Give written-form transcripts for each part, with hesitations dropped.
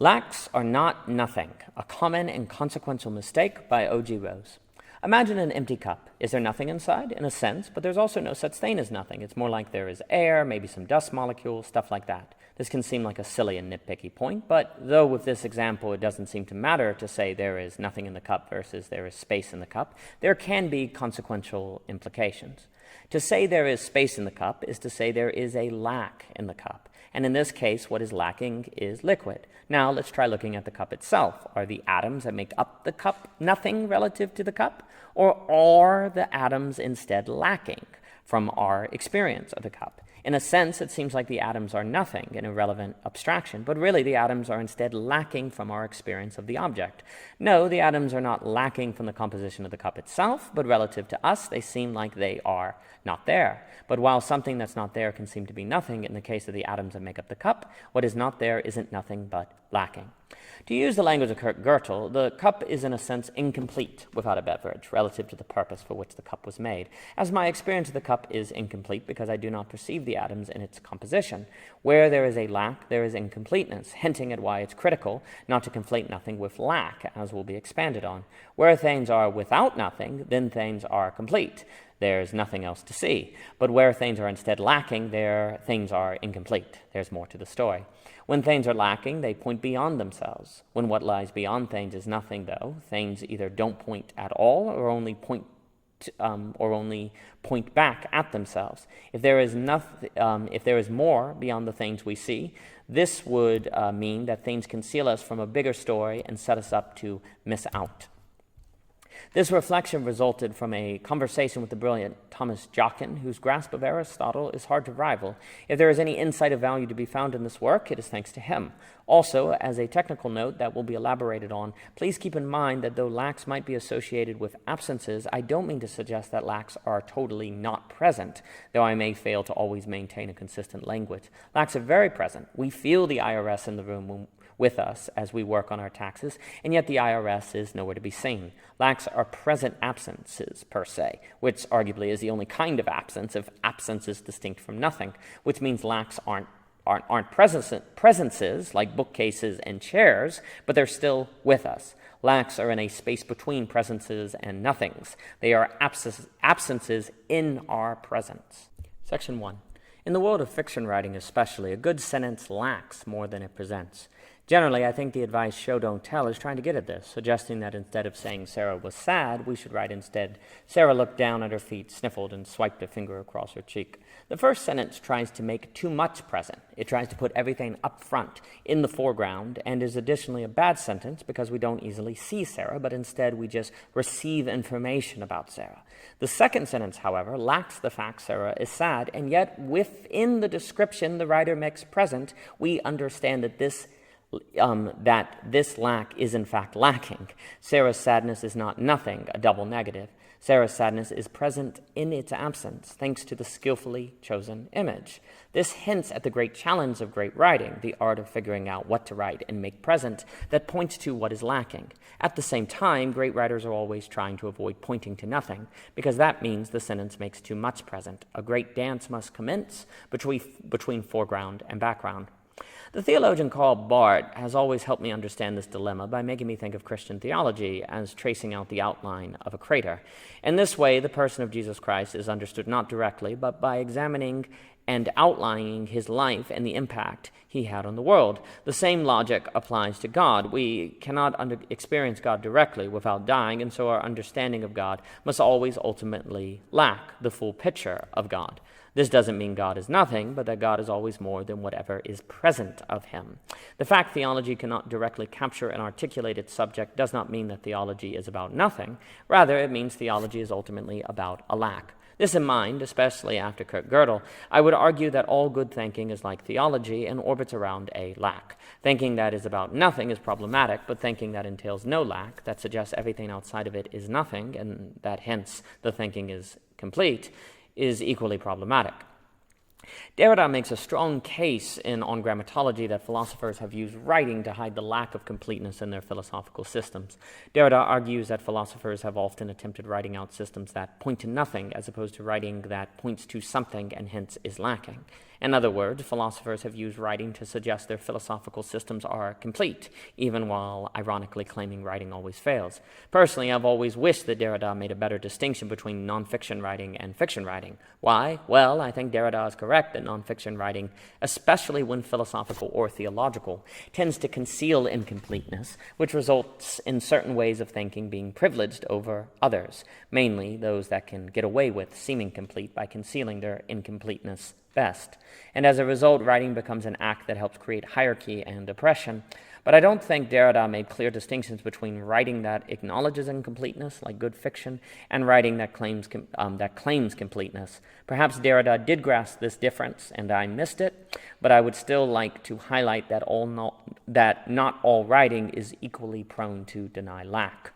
Lacks are not nothing, a common and consequential mistake by O.G. Rose. Imagine an empty cup. Is there nothing inside? In a sense, but there's also no such thing as nothing. It's more like there is air, maybe some dust molecules, stuff like that. This can seem like a silly and nitpicky point, but though with this example it doesn't seem to matter to say there is nothing in the cup versus there is space in the cup, there can be consequential implications. To say there is space in the cup is to say there is a lack in the cup. And in this case, what is lacking is liquid. Now, let's try looking at the cup itself. Are the atoms that make up the cup nothing relative to the cup? Or are the atoms instead lacking from our experience of the cup? In a sense, it seems like the atoms are nothing, an irrelevant abstraction, but really the atoms are instead lacking from our experience of the object. No, the atoms are not lacking from the composition of the cup itself, but relative to us, they seem like they are not there. But while something that's not there can seem to be nothing, in the case of the atoms that make up the cup, what is not there isn't nothing but lacking. To use the language of Kurt Gödel, the cup is in a sense incomplete without a beverage relative to the purpose for which the cup was made, as my experience of the cup is incomplete because I do not perceive the atoms in its composition. Where there is a lack, there is incompleteness, hinting at why it's critical not to conflate nothing with lack, as will be expanded on. Where things are without nothing, then things are complete. There's nothing else to see. But where things are instead lacking, there things are incomplete. There's more to the story. When things are lacking, they point beyond themselves. When what lies beyond things is nothing, though, things either don't point at all or only point back at themselves. If there is more beyond the things we see, this would mean that things conceal us from a bigger story and set us up to miss out. This reflection resulted from a conversation with the brilliant Thomas Jockin, whose grasp of Aristotle is hard to rival. If there is any insight of value to be found in this work, it is thanks to him. Also, as a technical note that will be elaborated on, please keep in mind that though lacks might be associated with absences, I don't mean to suggest that lacks are totally not present, though I may fail to always maintain a consistent language. Lacks are very present. We feel the IRS in the room with us as we work on our taxes, and yet the IRS is nowhere to be seen. Lacks are present absences, per se, which arguably is the only kind of absence if absence is distinct from nothing, which means lacks aren't presences like bookcases and chairs, but they're still with us. Lacks are in a space between presences and nothings. They are absences in our presence. Section 1. In the world of fiction writing especially, a good sentence lacks more than it presents. Generally, I think the advice show don't tell is trying to get at this, suggesting that instead of saying Sarah was sad, we should write instead, Sarah looked down at her feet, sniffled, and swiped a finger across her cheek. The first sentence tries to make too much present. It tries to put everything up front, in the foreground, and is additionally a bad sentence because we don't easily see Sarah, but instead we just receive information about Sarah. The second sentence, however, lacks the fact Sarah is sad, and yet within the description the writer makes present, we understand that this lack is in fact lacking. Sarah's sadness is not nothing, a double negative. Sarah's sadness is present in its absence, thanks to the skillfully chosen image. This hints at the great challenge of great writing, the art of figuring out what to write and make present that points to what is lacking. At the same time, great writers are always trying to avoid pointing to nothing, because that means the sentence makes too much present. A great dance must commence between foreground and background. The theologian Karl Barth has always helped me understand this dilemma by making me think of Christian theology as tracing out the outline of a crater. In this way, the person of Jesus Christ is understood not directly, but by examining and outlining his life and the impact he had on the world. The same logic applies to God. We cannot experience God directly without dying, and so our understanding of God must always ultimately lack the full picture of God. This doesn't mean God is nothing, but that God is always more than whatever is present of him. The fact theology cannot directly capture an articulated subject does not mean that theology is about nothing. Rather, it means theology is ultimately about a lack. This in mind, especially after Kurt Gödel, I would argue that all good thinking is like theology and orbits around a lack. Thinking that is about nothing is problematic, but thinking that entails no lack, that suggests everything outside of it is nothing, and that hence the thinking is complete, is equally problematic. Derrida makes a strong case on grammatology that philosophers have used writing to hide the lack of completeness in their philosophical systems. Derrida argues that philosophers have often attempted writing out systems that point to nothing as opposed to writing that points to something and hence is lacking. In other words, philosophers have used writing to suggest their philosophical systems are complete, even while ironically claiming writing always fails. Personally, I've always wished that Derrida made a better distinction between nonfiction writing and fiction writing. Why? Well, I think Derrida is correct that nonfiction writing, especially when philosophical or theological, tends to conceal incompleteness, which results in certain ways of thinking being privileged over others, mainly those that can get away with seeming complete by concealing their incompleteness best. And as a result, writing becomes an act that helps create hierarchy and oppression. But I don't think Derrida made clear distinctions between writing that acknowledges incompleteness, like good fiction, and writing that claims completeness. Perhaps Derrida did grasp this difference, and I missed it, but I would still like to highlight that not all writing is equally prone to deny lack.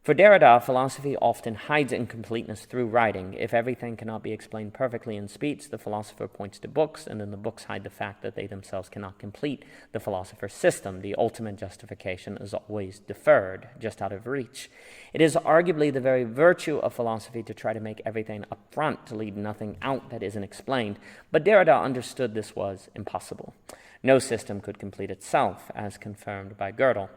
For Derrida, philosophy often hides incompleteness through writing. If everything cannot be explained perfectly in speech, the philosopher points to books, and then the books hide the fact that they themselves cannot complete the philosopher's system. The ultimate justification is always deferred, just out of reach. It is arguably the very virtue of philosophy to try to make everything up front, to leave nothing out that isn't explained, but Derrida understood this was impossible. No system could complete itself, as confirmed by Gödel.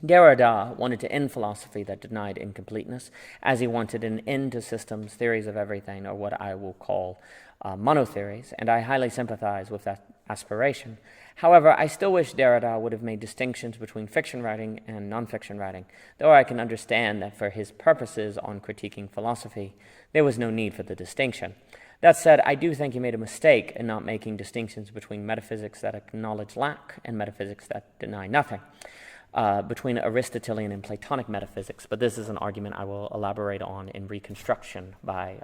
Derrida wanted to end philosophy that denied incompleteness, as he wanted an end to systems, theories of everything, or what I will call monotheories, and I highly sympathize with that aspiration. However, I still wish Derrida would have made distinctions between fiction writing and nonfiction writing, though I can understand that for his purposes on critiquing philosophy, there was no need for the distinction. That said, I do think he made a mistake in not making distinctions between metaphysics that acknowledge lack and metaphysics that deny nothing. Between Aristotelian and Platonic metaphysics, but this is an argument I will elaborate on in Reconstruction by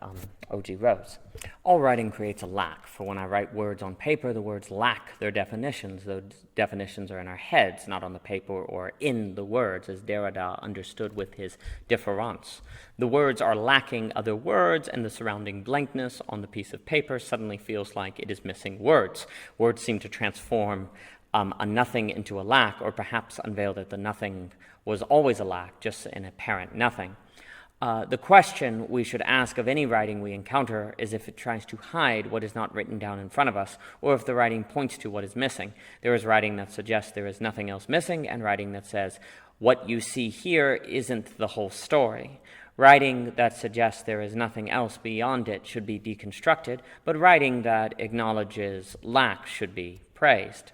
O.G. Rose. All writing creates a lack, for when I write words on paper, the words lack their definitions. Those definitions are in our heads, not on the paper or in the words, as Derrida understood with his difference. The words are lacking other words, and the surrounding blankness on the piece of paper suddenly feels like it is missing words. Words seem to transform a nothing into a lack, or perhaps unveil that the nothing was always a lack, just an apparent nothing. The question we should ask of any writing we encounter is if it tries to hide what is not written down in front of us, or if the writing points to what is missing. There is writing that suggests there is nothing else missing, and writing that says, what you see here isn't the whole story. Writing that suggests there is nothing else beyond it should be deconstructed, but writing that acknowledges lack should be praised.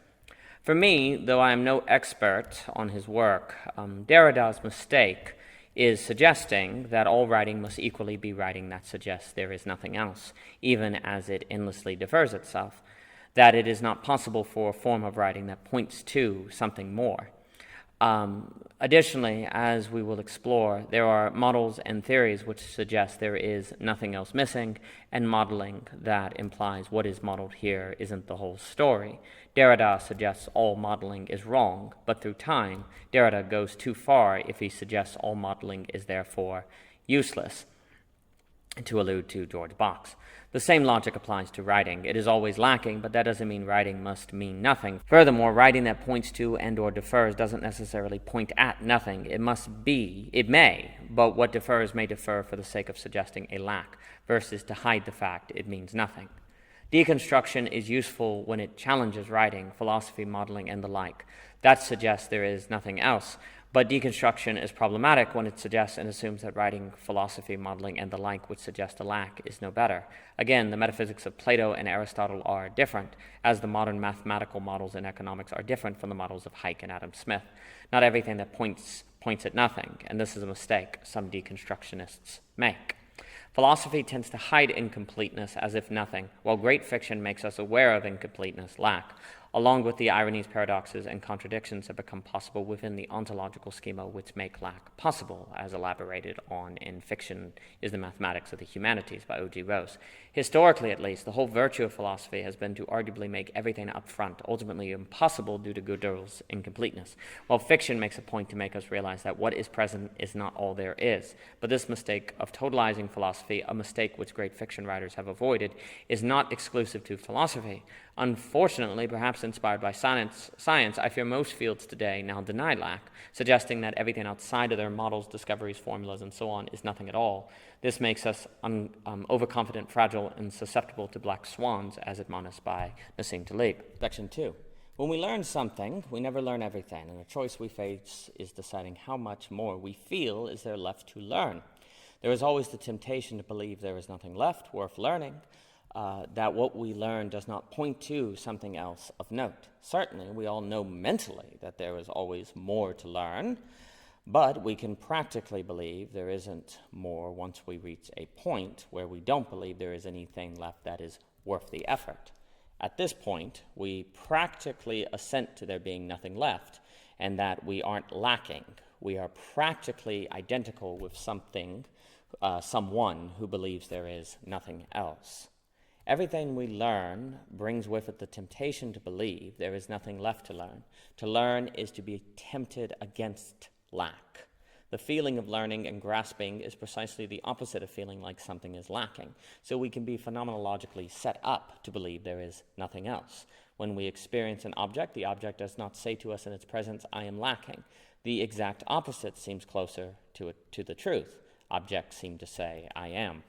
For me, though I am no expert on his work, Derrida's mistake is suggesting that all writing must equally be writing that suggests there is nothing else, even as it endlessly differs itself, that it is not possible for a form of writing that points to something more. Additionally, as we will explore, there are models and theories which suggest there is nothing else missing, and modeling that implies what is modeled here isn't the whole story. Derrida suggests all modeling is wrong, but through time, Derrida goes too far if he suggests all modeling is therefore useless, to allude to George Box. The same logic applies to writing. It is always lacking, but that doesn't mean writing must mean nothing. Furthermore, writing that points to and or defers doesn't necessarily point at nothing. It may, but what defers may defer for the sake of suggesting a lack, versus to hide the fact it means nothing. Deconstruction is useful when it challenges writing, philosophy, modeling, and the like. That suggests there is nothing else. But deconstruction is problematic when it suggests and assumes that writing, philosophy, modeling, and the like which suggest a lack is no better. Again, the metaphysics of Plato and Aristotle are different, as the modern mathematical models in economics are different from the models of Hayek and Adam Smith. Not everything that points at nothing, and this is a mistake some deconstructionists make. Philosophy tends to hide incompleteness as if nothing, while great fiction makes us aware of incompleteness, lack, along with the ironies, paradoxes, and contradictions that become possible within the ontological schema which make lack possible, as elaborated on in Fiction is the Mathematics of the Humanities by O.G. Rose. Historically, at least, the whole virtue of philosophy has been to arguably make everything up front, ultimately impossible due to Gödel's incompleteness, while fiction makes a point to make us realize that what is present is not all there is. But this mistake of totalizing philosophy, a mistake which great fiction writers have avoided, is not exclusive to philosophy. Unfortunately, perhaps inspired by science, I fear most fields today now deny lack, suggesting that everything outside of their models, discoveries, formulas, and so on is nothing at all. This makes us overconfident, fragile, and susceptible to black swans, as admonished by Nassim Taleb. Section 2. When we learn something, we never learn everything, and the choice we face is deciding how much more we feel is there left to learn. There is always the temptation to believe there is nothing left worth learning, that what we learn does not point to something else of note. Certainly, we all know mentally that there is always more to learn, but we can practically believe there isn't more once we reach a point where we don't believe there is anything left that is worth the effort. At this point, we practically assent to there being nothing left, and that we aren't lacking. We are practically identical with someone who believes there is nothing else. Everything we learn brings with it the temptation to believe there is nothing left to learn. To learn is to be tempted against lack. The feeling of learning and grasping is precisely the opposite of feeling like something is lacking. So we can be phenomenologically set up to believe there is nothing else. When we experience an object, the object does not say to us in its presence, I am lacking. The exact opposite seems closer to the truth. Objects seem to say, I am.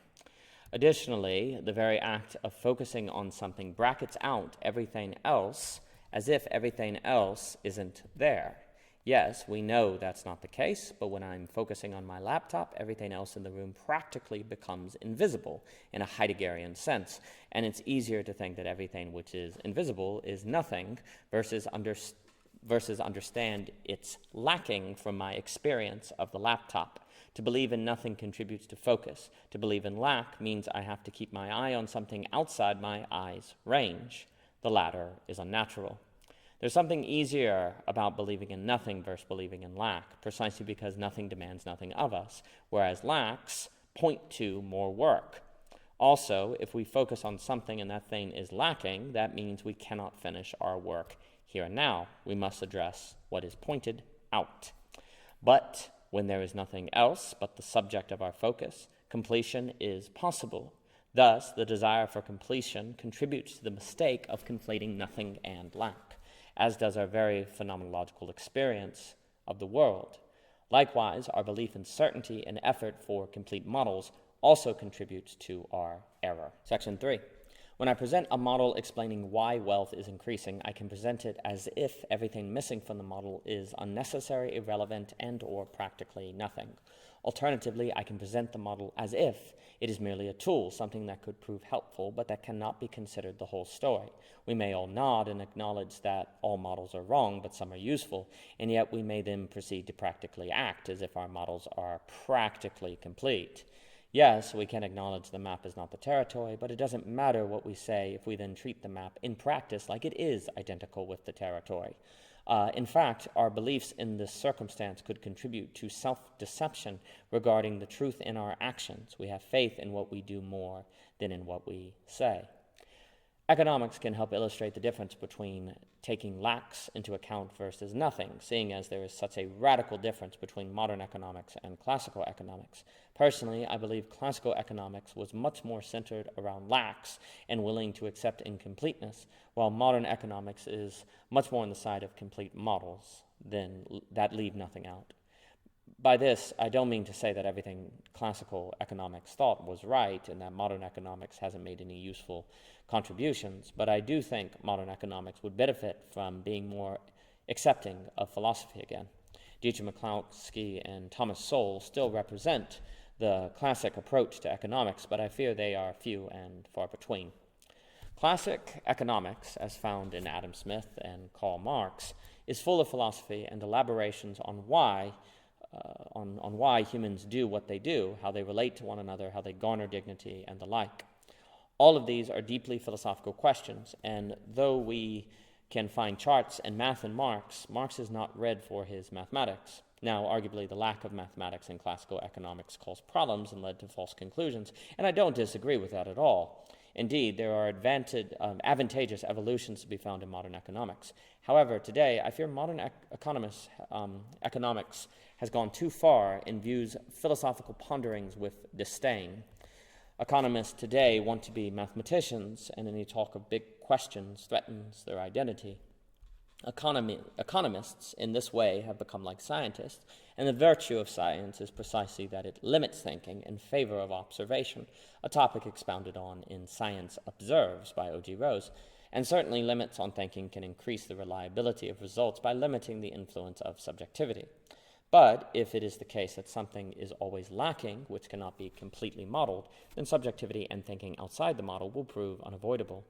Additionally, the very act of focusing on something brackets out everything else as if everything else isn't there. Yes, we know that's not the case, but when I'm focusing on my laptop, everything else in the room practically becomes invisible in a Heideggerian sense, and it's easier to think that everything which is invisible is nothing versus understand it's lacking from my experience of the laptop. To believe in nothing contributes to focus. To believe in lack means I have to keep my eye on something outside my eye's range. The latter is unnatural. There's something easier about believing in nothing versus believing in lack, precisely because nothing demands nothing of us, whereas lacks point to more work. Also, if we focus on something and that thing is lacking, that means we cannot finish our work here and now. We must address what is pointed out. But when there is nothing else but the subject of our focus, completion is possible. Thus, the desire for completion contributes to the mistake of conflating nothing and lack, as does our very phenomenological experience of the world. Likewise, our belief in certainty and effort for complete models also contributes to our error. Section 3. When I present a model explaining why wealth is increasing, I can present it as if everything missing from the model is unnecessary, irrelevant, and/or practically nothing. Alternatively, I can present the model as if it is merely a tool, something that could prove helpful, but that cannot be considered the whole story. We may all nod and acknowledge that all models are wrong, but some are useful, and yet we may then proceed to practically act as if our models are practically complete. Yes, we can acknowledge the map is not the territory, but it doesn't matter what we say if we then treat the map in practice like it is identical with the territory. In fact, our beliefs in this circumstance could contribute to self-deception regarding the truth in our actions. We have faith in what we do more than in what we say. Economics can help illustrate the difference between taking lacks into account versus nothing, seeing as there is such a radical difference between modern economics and classical economics. Personally, I believe classical economics was much more centered around lacks and willing to accept incompleteness, while modern economics is much more on the side of complete models that leave nothing out. By this, I don't mean to say that everything classical economics thought was right and that modern economics hasn't made any useful contributions, but I do think modern economics would benefit from being more accepting of philosophy again. Dietrich Maclowski and Thomas Sowell still represent the classic approach to economics, but I fear they are few and far between. Classic economics, as found in Adam Smith and Karl Marx, is full of philosophy and elaborations on why humans do what they do, how they relate to one another, how they garner dignity, and the like. All of these are deeply philosophical questions, and though we can find charts and math in Marx, Marx is not read for his mathematics. Now, arguably, the lack of mathematics in classical economics caused problems and led to false conclusions, and I don't disagree with that at all. Indeed, there are advantageous evolutions to be found in modern economics. However, today, I fear modern economics has gone too far and views philosophical ponderings with disdain. Economists today want to be mathematicians, and any talk of big questions, threatens their identity. Economists in this way have become like scientists, and the virtue of science is precisely that it limits thinking in favor of observation, a topic expounded on in Science Observes by O.G. Rose, and certainly limits on thinking can increase the reliability of results by limiting the influence of subjectivity. But if it is the case that something is always lacking, which cannot be completely modeled, then subjectivity and thinking outside the model will prove unavoidable.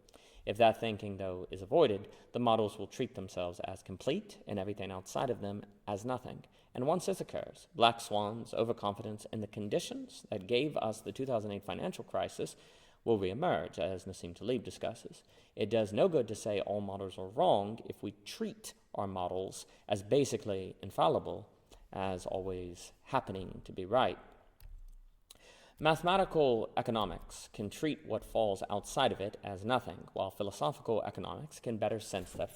If that thinking, though, is avoided, the models will treat themselves as complete and everything outside of them as nothing. And once this occurs, black swans, overconfidence, and the conditions that gave us the 2008 financial crisis will reemerge, as Nassim Taleb discusses. It does no good to say all models are wrong if we treat our models as basically infallible, as always happening to be right. Mathematical economics can treat what falls outside of it as nothing, while philosophical economics can better sense that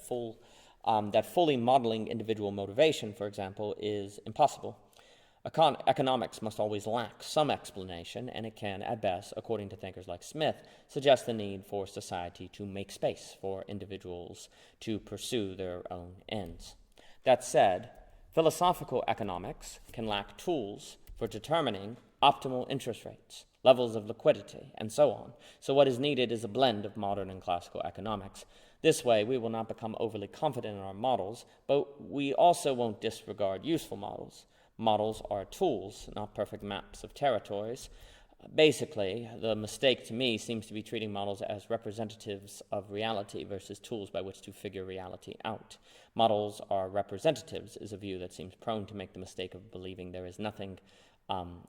fully modeling individual motivation, for example, is impossible. Economics must always lack some explanation, and it can, at best, according to thinkers like Smith, suggest the need for society to make space for individuals to pursue their own ends. That said, philosophical economics can lack tools for determining optimal interest rates, levels of liquidity, and so on. So what is needed is a blend of modern and classical economics. This way, we will not become overly confident in our models, but we also won't disregard useful models. Models are tools, not perfect maps of territories. Basically, the mistake to me seems to be treating models as representatives of reality versus tools by which to figure reality out. Models are representatives is a view that seems prone to make the mistake of believing there is nothing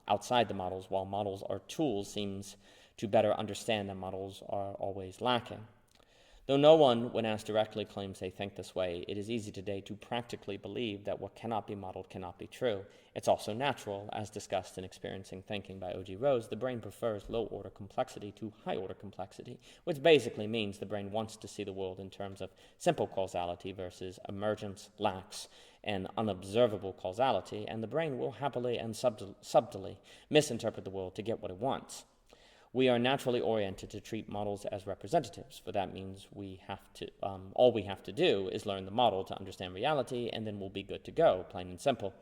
outside the models, while models are tools seems to better understand that models are always lacking. Though no one, when asked directly, claims they think this way, it is easy today to practically believe that what cannot be modeled cannot be true. It's also natural, as discussed in Experiencing Thinking by O.G. Rose, the brain prefers low-order complexity to high-order complexity, which basically means the brain wants to see the world in terms of simple causality versus emergence, lax, and unobservable causality, and the brain will happily and subtly misinterpret the world to get what it wants. We are naturally oriented to treat models as representatives, for that means all we have to do is learn the model to understand reality, and then we'll be good to go, plain and simple.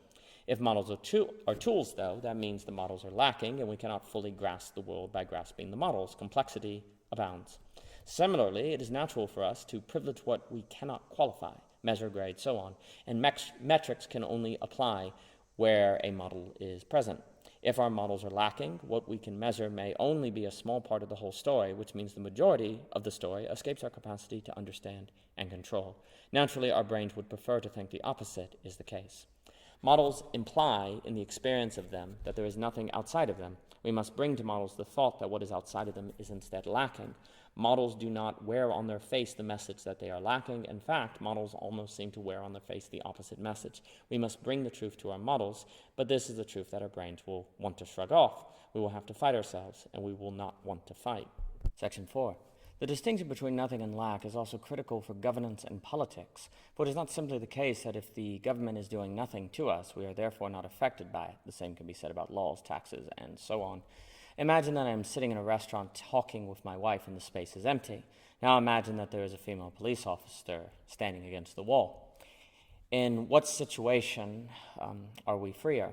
If models are tools, though, that means the models are lacking, and we cannot fully grasp the world by grasping the models. Complexity abounds. Similarly, it is natural for us to privilege what we cannot qualify, measure, grade, so on, and metrics can only apply where a model is present. If our models are lacking, what we can measure may only be a small part of the whole story, which means the majority of the story escapes our capacity to understand and control. Naturally, our brains would prefer to think the opposite is the case. Models imply, in the experience of them, that there is nothing outside of them. We must bring to models the thought that what is outside of them is instead lacking. Models do not wear on their face the message that they are lacking. In fact, models almost seem to wear on their face the opposite message. We must bring the truth to our models, but this is the truth that our brains will want to shrug off. We will have to fight ourselves, and we will not want to fight. Section 4. The distinction between nothing and lack is also critical for governance and politics, for it is not simply the case that if the government is doing nothing to us, we are therefore not affected by it. The same can be said about laws, taxes, and so on. Imagine that I am sitting in a restaurant talking with my wife and the space is empty. Now imagine that there is a female police officer standing against the wall. In what situation are we freer?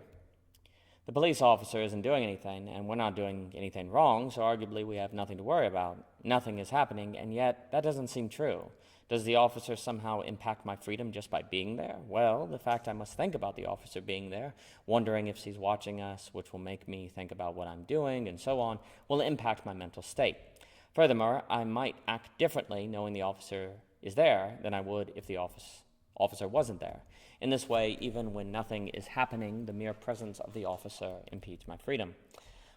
The police officer isn't doing anything, and we're not doing anything wrong, so arguably we have nothing to worry about. Nothing is happening, and yet that doesn't seem true. Does the officer somehow impact my freedom just by being there? Well, the fact I must think about the officer being there, wondering if she's watching us, which will make me think about what I'm doing, and so on, will impact my mental state. Furthermore, I might act differently knowing the officer is there than I would if the officer wasn't there. In this way, even when nothing is happening, the mere presence of the officer impedes my freedom.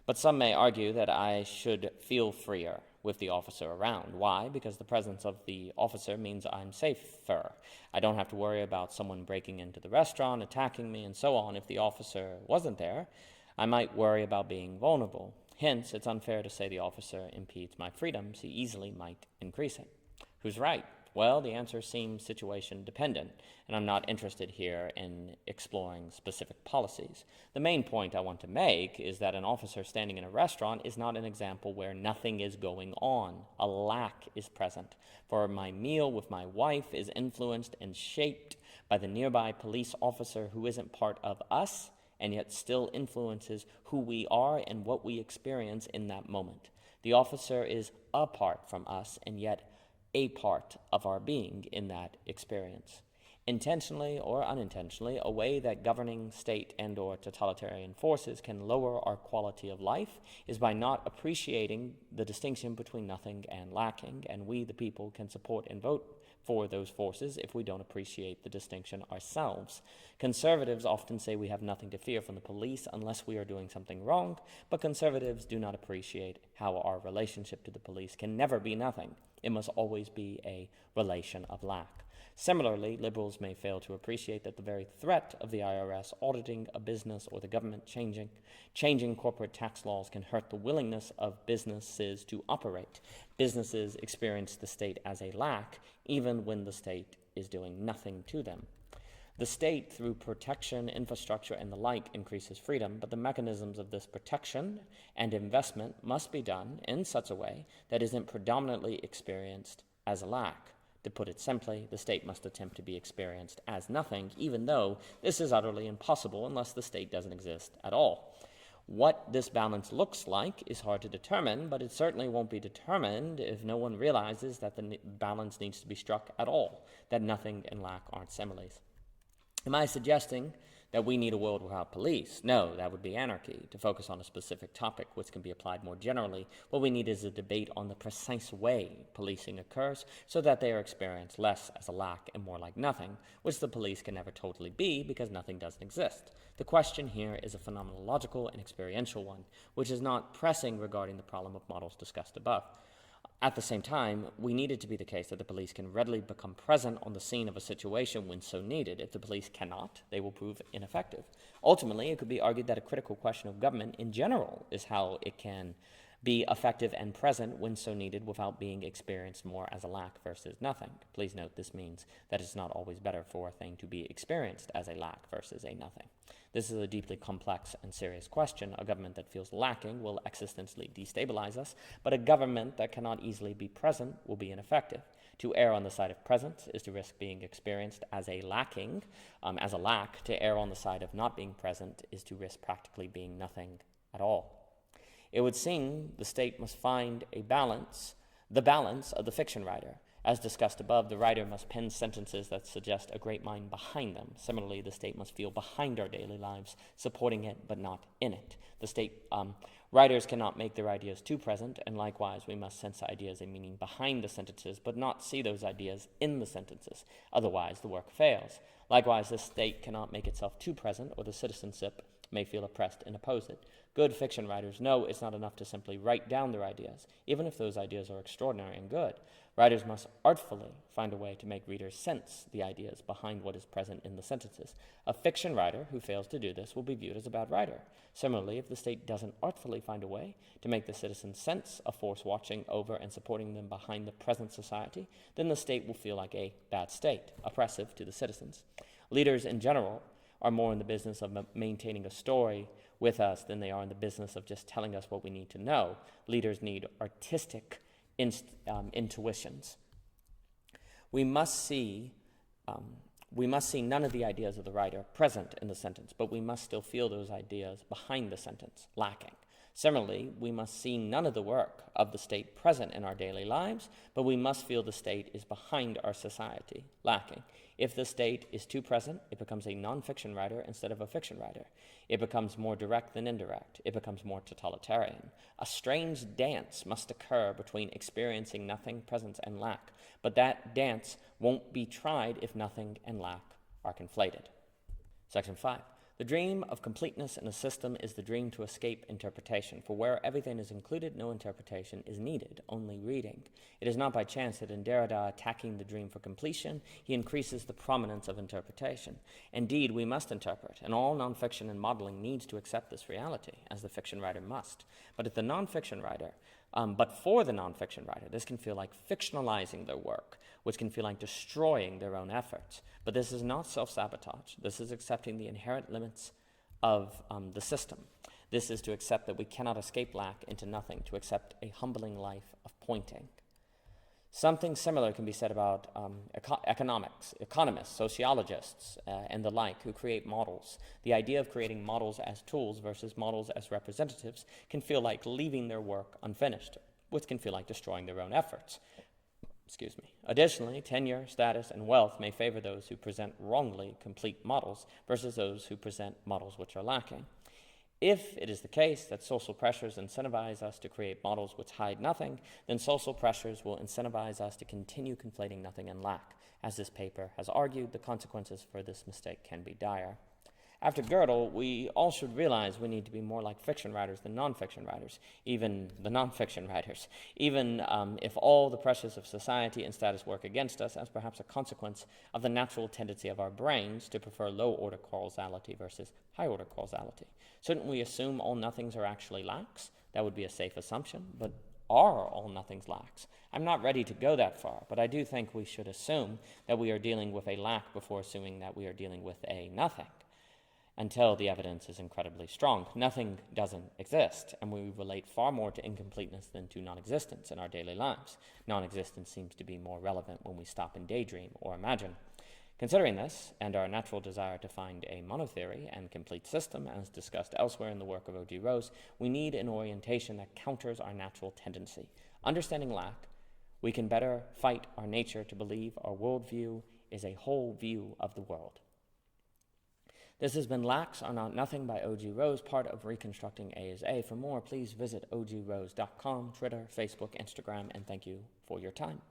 But some may argue that I should feel freer with the officer around. Why? Because the presence of the officer means I'm safer. I don't have to worry about someone breaking into the restaurant, attacking me, and so on. If the officer wasn't there, I might worry about being vulnerable. Hence, it's unfair to say the officer impedes my freedom. He easily might increase it. Who's right? Well, the answer seems situation dependent, and I'm not interested here in exploring specific policies. The main point I want to make is that an officer standing in a restaurant is not an example where nothing is going on. A lack is present, for my meal with my wife is influenced and shaped by the nearby police officer who isn't part of us and yet still influences who we are and what we experience in that moment. The officer is apart from us and yet a part of our being in that experience. Intentionally or unintentionally, a way that governing state and or totalitarian forces can lower our quality of life is by not appreciating the distinction between nothing and lacking, and we, the people, can support and vote for those forces if we don't appreciate the distinction ourselves. Conservatives often say we have nothing to fear from the police unless we are doing something wrong, but conservatives do not appreciate how our relationship to the police can never be nothing. It must always be a relation of lack. Similarly, liberals may fail to appreciate that the very threat of the IRS auditing a business or the government changing corporate tax laws can hurt the willingness of businesses to operate. Businesses experience the state as a lack, even when the state is doing nothing to them. The state, through protection, infrastructure, and the like, increases freedom, but the mechanisms of this protection and investment must be done in such a way that isn't predominantly experienced as a lack. To put it simply, the state must attempt to be experienced as nothing, even though this is utterly impossible unless the state doesn't exist at all. What this balance looks like is hard to determine, but it certainly won't be determined if no one realizes that the balance needs to be struck at all, that nothing and lack aren't similes. Am I suggesting that we need a world without police? No, that would be anarchy. To focus on a specific topic which can be applied more generally, what we need is a debate on the precise way policing occurs so that they are experienced less as a lack and more like nothing, which the police can never totally be because nothing doesn't exist. The question here is a phenomenological and experiential one, which is not pressing regarding the problem of models discussed above. At the same time, we need it to be the case that the police can readily become present on the scene of a situation when so needed. If the police cannot, they will prove ineffective. Ultimately, it could be argued that a critical question of government in general is how it can be effective and present when so needed without being experienced more as a lack versus nothing. Please note this means that it's not always better for a thing to be experienced as a lack versus a nothing. This is a deeply complex and serious question. A government that feels lacking will existentially destabilize us, but a government that cannot easily be present will be ineffective. To err on the side of presence is to risk being experienced as a lacking, as a lack. To err on the side of not being present is to risk practically being nothing at all. It would seem the state must find the balance of the fiction writer. As discussed above, the writer must pen sentences that suggest a great mind behind them. Similarly, the state must feel behind our daily lives, supporting it but not in it. The state writers cannot make their ideas too present, and likewise we must sense ideas a meaning behind the sentences but not see those ideas in the sentences. Otherwise, the work fails. Likewise, the state cannot make itself too present, or the citizenship may feel oppressed and oppose it. Good fiction writers know it's not enough to simply write down their ideas, even if those ideas are extraordinary and good. Writers must artfully find a way to make readers sense the ideas behind what is present in the sentences. A fiction writer who fails to do this will be viewed as a bad writer. Similarly, if the state doesn't artfully find a way to make the citizens sense a force watching over and supporting them behind the present society, then the state will feel like a bad state, oppressive to the citizens. Leaders in general are more in the business of maintaining a story with us than they are in the business of just telling us what we need to know. Leaders need artistic intuitions. We must see none of the ideas of the writer present in the sentence, but we must still feel those ideas behind the sentence, lacking. Similarly, we must see none of the work of the state present in our daily lives, but we must feel the state is behind our society, lacking. If the state is too present, it becomes a non-fiction writer instead of a fiction writer. It becomes more direct than indirect. It becomes more totalitarian. A strange dance must occur between experiencing nothing, presence, and lack, but that dance won't be tried if nothing and lack are conflated. Section 5. The dream of completeness in a system is the dream to escape interpretation, for where everything is included, no interpretation is needed, only reading. It is not by chance that in Derrida attacking the dream for completion, he increases the prominence of interpretation. Indeed, we must interpret, and all nonfiction and modeling needs to accept this reality, as the fiction writer must. But for the nonfiction writer, this can feel like fictionalizing their work, which can feel like destroying their own efforts. But this is not self-sabotage. This is accepting the inherent limits of the system. This is to accept that we cannot escape lack into nothing, to accept a humbling life of pointing. Something similar can be said about economists, sociologists, and the like, who create models. The idea of creating models as tools versus models as representatives can feel like leaving their work unfinished, which can feel like destroying their own efforts. Additionally, tenure, status, and wealth may favor those who present wrongly complete models versus those who present models which are lacking. If it is the case that social pressures incentivize us to create models which hide nothing, then social pressures will incentivize us to continue conflating nothing and lack. As this paper has argued, the consequences for this mistake can be dire. After Gödel, we all should realize we need to be more like fiction writers than nonfiction writers, even the nonfiction writers, even if all the pressures of society and status work against us as perhaps a consequence of the natural tendency of our brains to prefer low-order causality versus high-order causality. Shouldn't we assume all nothings are actually lacks? That would be a safe assumption, but are all nothings lacks? I'm not ready to go that far, but I do think we should assume that we are dealing with a lack before assuming that we are dealing with a nothing. Until the evidence is incredibly strong, nothing doesn't exist, and we relate far more to incompleteness than to non-existence in our daily lives. Non-existence seems to be more relevant when we stop and daydream or imagine. Considering this, and our natural desire to find a monotheory and complete system, as discussed elsewhere in the work of O.G. Rose, we need an orientation that counters our natural tendency. Understanding lack, we can better fight our nature to believe our worldview is a whole view of the world. This has been Lacks Are Not Nothing by O.G. Rose, part of Reconstructing A is A. For more, please visit ogrose.com, Twitter, Facebook, Instagram, and thank you for your time.